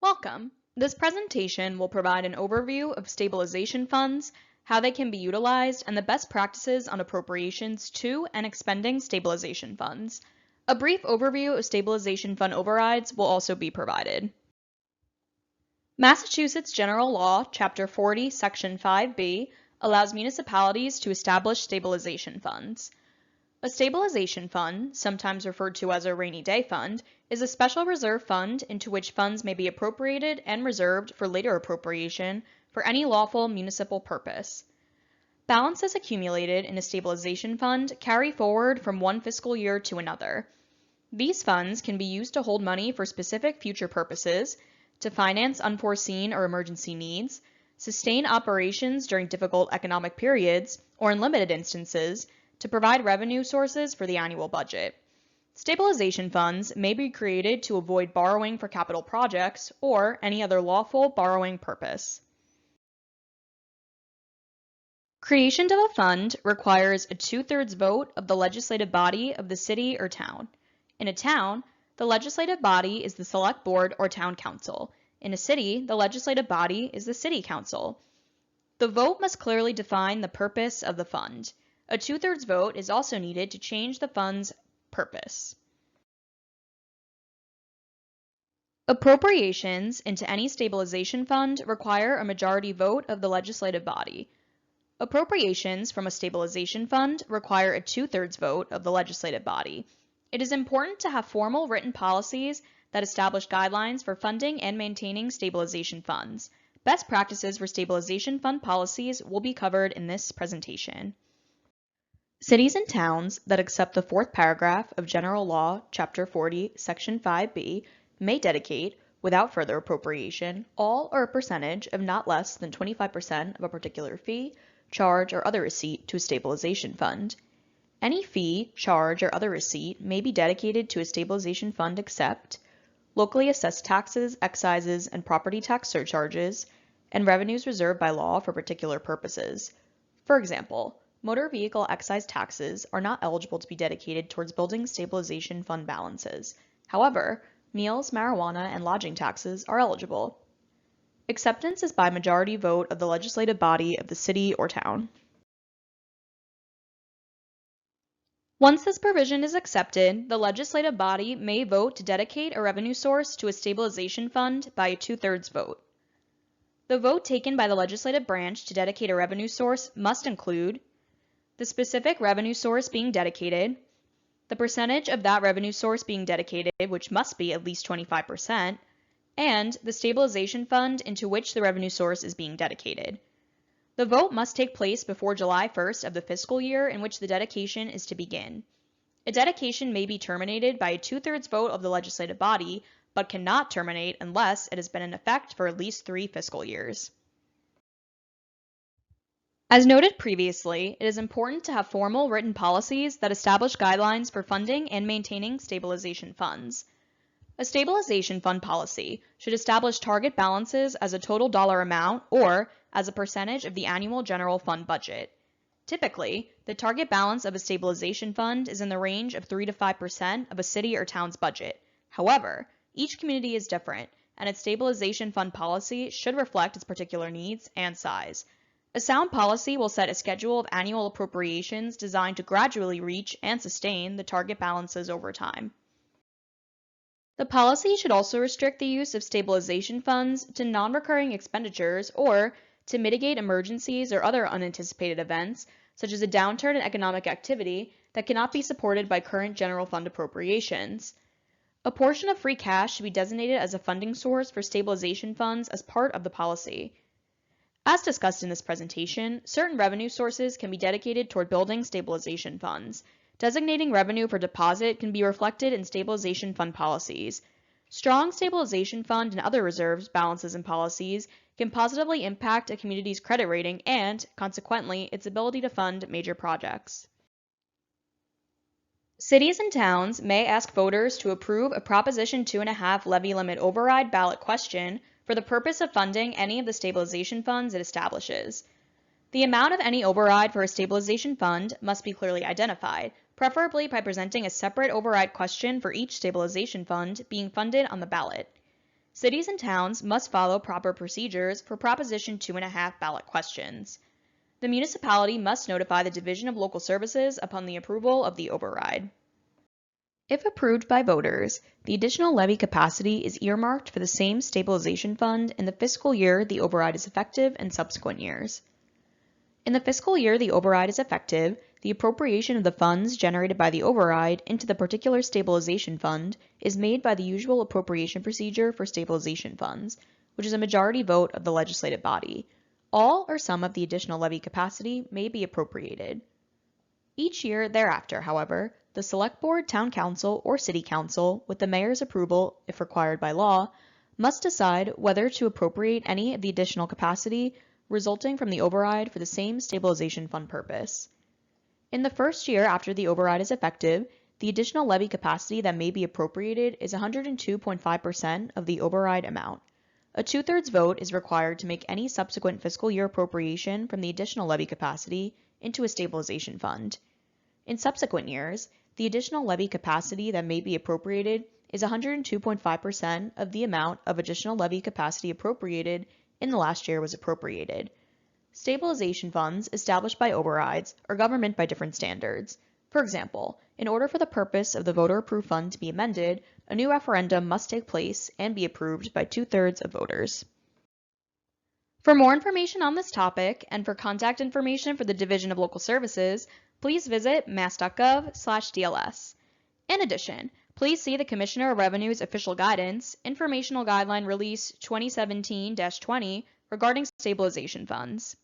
Welcome. This presentation will provide an overview of stabilization funds, how they can be utilized, and the best practices on appropriations to and expending stabilization funds. A brief overview of stabilization fund overrides will also be provided. Massachusetts General Law, Chapter 40, Section 5B, allows municipalities to establish stabilization funds. A stabilization fund, sometimes referred to as a rainy day fund, is a special reserve fund into which funds may be appropriated and reserved for later appropriation for any lawful municipal purpose. Balances accumulated in a stabilization fund carry forward from one fiscal year to another. These funds can be used to hold money for specific future purposes, to finance unforeseen or emergency needs, sustain operations during difficult economic periods, or in limited instances, to provide revenue sources for the annual budget. Stabilization funds may be created to avoid borrowing for capital projects or any other lawful borrowing purpose. Creation of a fund requires a 2/3 vote of the legislative body of the city or town. In a town, the legislative body is the select board or town council. In a city, the legislative body is the city council. The vote must clearly define the purpose of the fund. A 2/3 vote is also needed to change the fund's purpose. Appropriations into any stabilization fund require a majority vote of the legislative body. Appropriations from a stabilization fund require a 2/3 vote of the legislative body. It is important to have formal written policies that establish guidelines for funding and maintaining stabilization funds. Best practices for stabilization fund policies will be covered in this presentation. Cities and towns that accept the fourth paragraph of General Law, Chapter 40, Section 5B, may dedicate, without further appropriation, all or a percentage of not less than 25% of a particular fee, charge, or other receipt to a stabilization fund. Any fee, charge, or other receipt may be dedicated to a stabilization fund except locally assessed taxes, excises, and property tax surcharges, and revenues reserved by law for particular purposes. For example, motor vehicle excise taxes are not eligible to be dedicated towards building stabilization fund balances. However, meals, marijuana, and lodging taxes are eligible. Acceptance is by majority vote of the legislative body of the city or town. Once this provision is accepted, the legislative body may vote to dedicate a revenue source to a stabilization fund by a 2/3 vote. The vote taken by the legislative branch to dedicate a revenue source must include the specific revenue source being dedicated, the percentage of that revenue source being dedicated, which must be at least 25%, and the stabilization fund into which the revenue source is being dedicated. The vote must take place before July 1st of the fiscal year in which the dedication is to begin. A dedication may be terminated by a 2/3 vote of the legislative body, but cannot terminate unless it has been in effect for at least 3 fiscal years. As noted previously, it is important to have formal written policies that establish guidelines for funding and maintaining stabilization funds. A stabilization fund policy should establish target balances as a total dollar amount or as a percentage of the annual general fund budget. Typically, the target balance of a stabilization fund is in the range of 3 to 5% of a city or town's budget. However, each community is different, and its stabilization fund policy should reflect its particular needs and size. A sound policy will set a schedule of annual appropriations designed to gradually reach and sustain the target balances over time. The policy should also restrict the use of stabilization funds to non-recurring expenditures or to mitigate emergencies or other unanticipated events, such as a downturn in economic activity that cannot be supported by current general fund appropriations. A portion of free cash should be designated as a funding source for stabilization funds as part of the policy. As discussed in this presentation, certain revenue sources can be dedicated toward building stabilization funds. Designating revenue for deposit can be reflected in stabilization fund policies. Strong stabilization fund and other reserves, balances, and policies can positively impact a community's credit rating and, consequently, its ability to fund major projects. Cities and towns may ask voters to approve a Proposition 2.5 levy limit override ballot question for the purpose of funding any of the stabilization funds it establishes. The amount of any override for a stabilization fund must be clearly identified, preferably by presenting a separate override question for each stabilization fund being funded on the ballot. Cities and towns must follow proper procedures for Proposition 2.5 ballot questions. The municipality must notify the Division of Local Services upon the approval of the override. If approved by voters, the additional levy capacity is earmarked for the same stabilization fund in the fiscal year the override is effective and subsequent years. In the fiscal year the override is effective, the appropriation of the funds generated by the override into the particular stabilization fund is made by the usual appropriation procedure for stabilization funds, which is a majority vote of the legislative body. All or some of the additional levy capacity may be appropriated. Each year thereafter, however, the Select Board, Town Council, or City Council, with the Mayor's approval, if required by law, must decide whether to appropriate any of the additional capacity resulting from the override for the same stabilization fund purpose. In the first year after the override is effective, the additional levy capacity that may be appropriated is 102.5% of the override amount. A 2/3 vote is required to make any subsequent fiscal year appropriation from the additional levy capacity into a stabilization fund. In subsequent years, the additional levy capacity that may be appropriated is 102.5% of the amount of additional levy capacity appropriated in the last year was appropriated. Stabilization funds established by overrides are governed by different standards. For example, in order for the purpose of the voter-approved fund to be amended, a new referendum must take place and be approved by 2/3 of voters. For more information on this topic and for contact information for the Division of Local Services, please visit mass.gov/DLS. In addition, please see the Commissioner of Revenue's official guidance, Informational Guideline Release 2017-20 regarding stabilization funds.